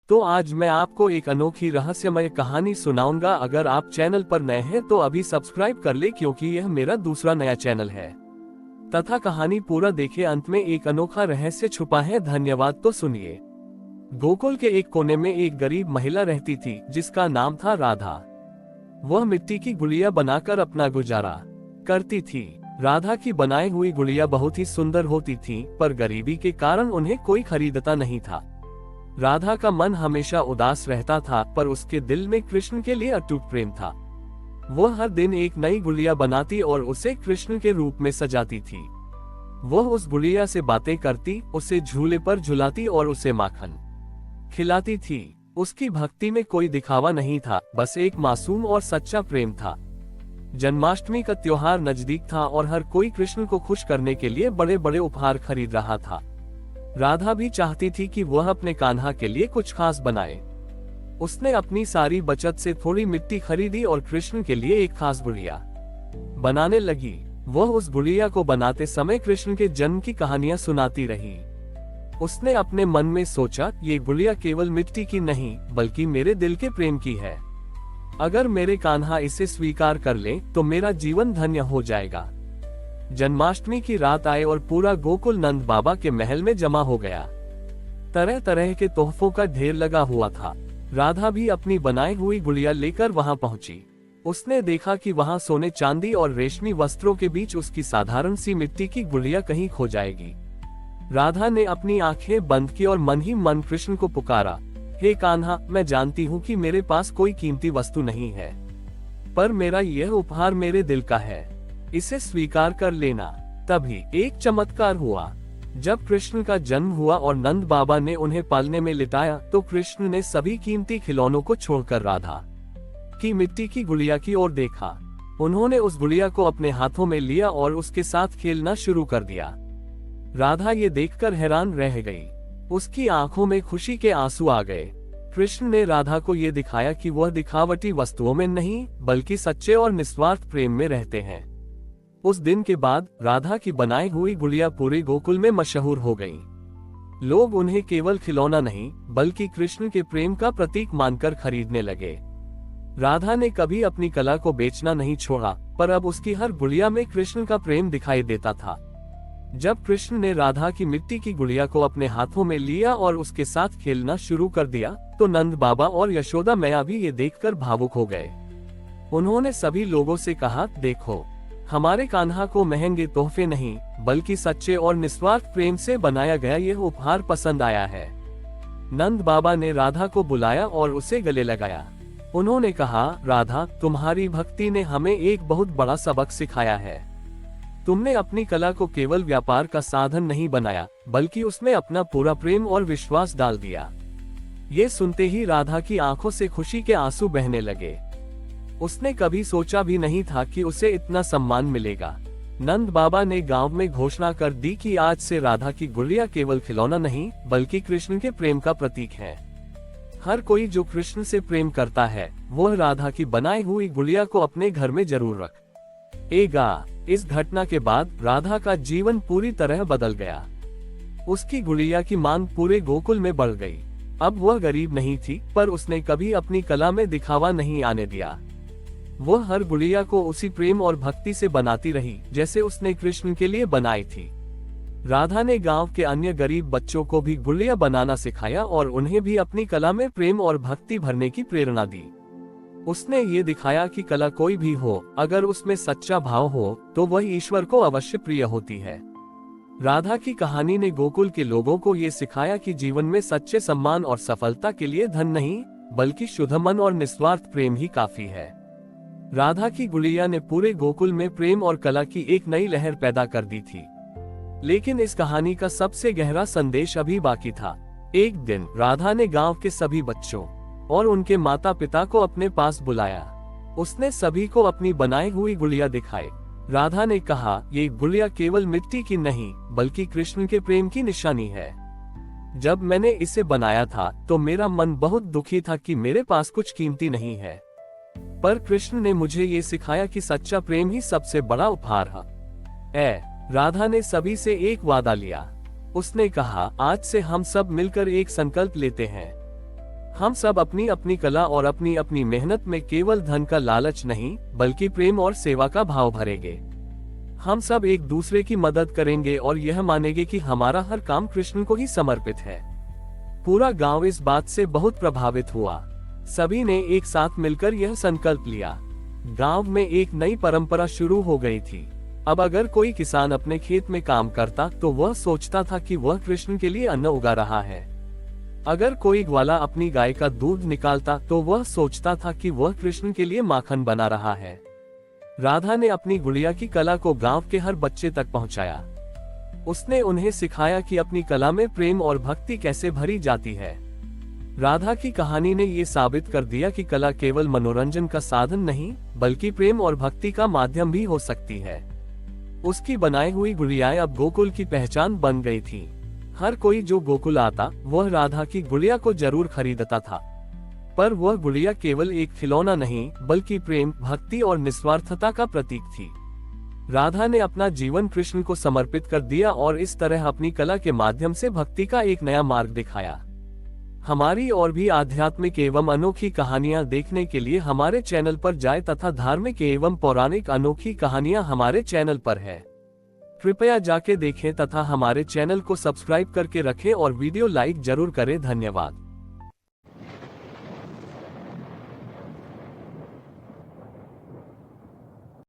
तो आज मैं आपको एक अनोखी रहस्यमय कहानी सुनाऊंगा। अगर आप चैनल पर नए हैं तो अभी सब्सक्राइब कर ले, क्योंकि यह मेरा दूसरा नया चैनल है। तथा कहानी पूरा देखे, अंत में एक अनोखा रहस्य छुपा है। धन्यवाद। तो सुनिए। गोकुल के एक कोने में एक गरीब महिला रहती थी, जिसका नाम था राधा। वह मिट्टी की गुड़िया बनाकर अपना गुजारा करती थी। राधा की बनाई हुई गुड़िया बहुत ही सुंदर होती थी, पर गरीबी के कारण उन्हें कोई खरीदता नहीं था। राधा का मन हमेशा उदास रहता था, पर उसके दिल में कृष्ण के लिए अटूट प्रेम था। वह हर दिन एक नई गुड़िया बनाती और उसे कृष्ण के रूप में सजाती थी। वह उस गुड़िया से बातें करती, उसे झूले पर झुलाती और उसे माखन खिलाती थी। उसकी भक्ति में कोई दिखावा नहीं था, बस एक मासूम और सच्चा प्रेम था। जन्माष्टमी का त्योहार नजदीक था और हर कोई कृष्ण को खुश करने के लिए बड़े बड़े उपहार खरीद रहा था। राधा भी चाहती थी कि वह अपने कान्हा के लिए कुछ खास बनाए। उसने अपनी सारी बचत से थोड़ी मिट्टी खरीदी और कृष्ण के लिए एक खास गुड़िया बनाने लगी। वह उस गुड़िया को बनाते समय कृष्ण के जन्म की कहानियां सुनाती रही। उसने अपने मन में सोचा, ये गुड़िया केवल मिट्टी की नहीं, बल्कि मेरे दिल के प्रेम की है। अगर मेरे कान्हा इसे स्वीकार कर ले तो मेरा जीवन धन्य हो जाएगा। जन्माष्टमी की रात आए और पूरा गोकुल नंद बाबा के महल में जमा हो गया। तरह तरह के तोहफों का ढेर लगा हुआ था। राधा भी अपनी बनाई हुई गुड़िया लेकर वहां पहुंची। उसने देखा कि वहां सोने चांदी और रेशमी वस्त्रों के बीच उसकी साधारण सी मिट्टी की गुड़िया कहीं खो जाएगी। राधा ने अपनी आंखें बंद की और मन ही मन कृष्ण को पुकारा, हे कान्हा, मैं जानती हूँ कि मेरे पास कोई कीमती वस्तु नहीं है, पर मेरा यह उपहार मेरे दिल का है, इसे स्वीकार कर लेना। तभी एक चमत्कार हुआ। जब कृष्ण का जन्म हुआ और नंद बाबा ने उन्हें पालने में लिटाया, तो कृष्ण ने सभी कीमती खिलौनों को छोड़कर राधा की मिट्टी की गुड़िया की ओर देखा। उन्होंने उस गुड़िया को अपने हाथों में लिया और उसके साथ खेलना शुरू कर दिया। राधा ये देखकर हैरान रह गई। उसकी आंखों में खुशी के आंसू आ गए। कृष्ण ने राधा को ये दिखाया कि वह दिखावटी वस्तुओं में नहीं, बल्कि सच्चे और निस्वार्थ प्रेम में रहते हैं। उस दिन के बाद राधा की बनाई हुई गुड़िया पूरे गोकुल में मशहूर हो गई। लोग उन्हें केवल खिलौना नहीं, बल्कि कृष्ण के प्रेम का प्रतीक मानकर खरीदने लगे। राधा ने कभी अपनी कला को बेचना नहीं छोड़ा, पर अब उसकी हर गुड़िया में कृष्ण का प्रेम दिखाई देता था। जब कृष्ण ने राधा की मिट्टी की गुड़िया को अपने हाथों में लिया और उसके साथ खेलना शुरू कर दिया, तो नंद बाबा और यशोदा मैया भी ये देखकर भावुक हो गए। उन्होंने सभी लोगों से कहा, देखो, हमारे कान्हा को महंगे तोहफे नहीं, बल्कि सच्चे और निस्वार्थ प्रेम से बनाया गया यह उपहार पसंद आया है। नंद बाबा ने राधा को बुलाया और उसे गले लगाया। उन्होंने कहा, राधा, तुम्हारी भक्ति ने हमें एक बहुत बड़ा सबक सिखाया है। तुमने अपनी कला को केवल व्यापार का साधन नहीं बनाया, बल्कि उसमें अपना पूरा प्रेम और विश्वास डाल दिया। ये सुनते ही राधा की आंखों से खुशी के आंसू बहने लगे। उसने कभी सोचा भी नहीं था कि उसे इतना सम्मान मिलेगा। नंद बाबा ने गांव में घोषणा कर दी कि आज से राधा की गुड़िया केवल खिलौना नहीं, बल्कि कृष्ण के प्रेम का प्रतीक है। हर कोई जो कृष्ण से प्रेम करता है, वह राधा की बनाई हुई गुड़िया को अपने घर में जरूर रखेगा। इस घटना के बाद राधा का जीवन पूरी तरह बदल गया। उसकी गुड़िया की मांग पूरे गोकुल में बढ़ गई। अब वह गरीब नहीं थी, पर उसने कभी अपनी कला में दिखावा नहीं आने दिया। वह हर गुड़िया को उसी प्रेम और भक्ति से बनाती रही, जैसे उसने कृष्ण के लिए बनाई थी। राधा ने गांव के अन्य गरीब बच्चों को भी गुड़िया बनाना सिखाया और उन्हें भी अपनी कला में प्रेम और भक्ति भरने की प्रेरणा दी। उसने ये दिखाया कि कला कोई भी हो, अगर उसमें सच्चा भाव हो, तो वह ईश्वर को अवश्य प्रिय होती है। राधा की कहानी ने गोकुल के लोगों को ये सिखाया कि जीवन में सच्चे सम्मान और सफलता के लिए धन नहीं, बल्कि शुद्ध मन और निस्वार्थ प्रेम ही काफी है। राधा की गुड़िया ने पूरे गोकुल में प्रेम और कला की एक नई लहर पैदा कर दी थी। लेकिन इस कहानी का सबसे गहरा संदेश अभी बाकी था। एक दिन राधा ने गांव के सभी बच्चों और उनके माता पिता को अपने पास बुलाया। उसने सभी को अपनी बनाई हुई गुड़िया दिखाई। राधा ने कहा, ये गुड़िया केवल मिट्टी की नहीं, बल्कि कृष्ण के प्रेम की निशानी है। जब मैंने इसे बनाया था तो मेरा मन बहुत दुखी था कि मेरे पास कुछ कीमती नहीं है, पर कृष्ण ने मुझे ये सिखाया कि सच्चा प्रेम ही सबसे बड़ा उपहार है। राधा ने सभी से एक वादा लिया। उसने कहा, आज से हम सब मिलकर एक संकल्प लेते हैं हम सब अपनी अपनी कला और अपनी अपनी मेहनत में केवल धन का लालच नहीं, बल्कि प्रेम और सेवा का भाव भरेंगे। हम सब एक दूसरे की मदद करेंगे और यह मानेंगे कि हमारा हर काम कृष्ण को ही समर्पित है। पूरा गांव इस बात से बहुत प्रभावित हुआ। सभी ने एक साथ मिलकर यह संकल्प लिया। गांव में एक नई परंपरा शुरू हो गई थी। अब अगर कोई किसान अपने खेत में काम करता तो वह सोचता था कि वह कृष्ण के लिए अन्न उगा रहा है। अगर कोई ग्वाला अपनी गाय का दूध निकालता तो वह सोचता था कि वह कृष्ण के लिए माखन बना रहा है। राधा ने अपनी गुड़िया की कला को गांव के हर बच्चे तक पहुंचाया। उसने उन्हें सिखाया कि अपनी कला में प्रेम और भक्ति कैसे भरी जाती है। राधा की कहानी ने ये साबित कर दिया कि कला केवल मनोरंजन का साधन नहीं, बल्कि प्रेम और भक्ति का माध्यम भी हो सकती है। उसकी बनाई हुई गुड़ियाएं अब गोकुल की पहचान बन गई थी। हर कोई जो गोकुल आता वह राधा की गुड़िया को जरूर खरीदता था। पर वह गुड़िया केवल एक खिलौना नहीं, बल्कि प्रेम, भक्ति और निस्वार्थता का प्रतीक थी। राधा ने अपना जीवन कृष्ण को समर्पित कर दिया और इस तरह अपनी कला के माध्यम से भक्ति का एक नया मार्ग दिखाया। हमारी और भी आध्यात्मिक एवं अनोखी कहानियां देखने के लिए हमारे चैनल पर जाएं तथा धार्मिक एवं पौराणिक अनोखी कहानियां हमारे चैनल पर है। कृपया जाके देखें तथा हमारे चैनल को सब्सक्राइब करके रखें और वीडियो लाइक जरूर करें। धन्यवाद।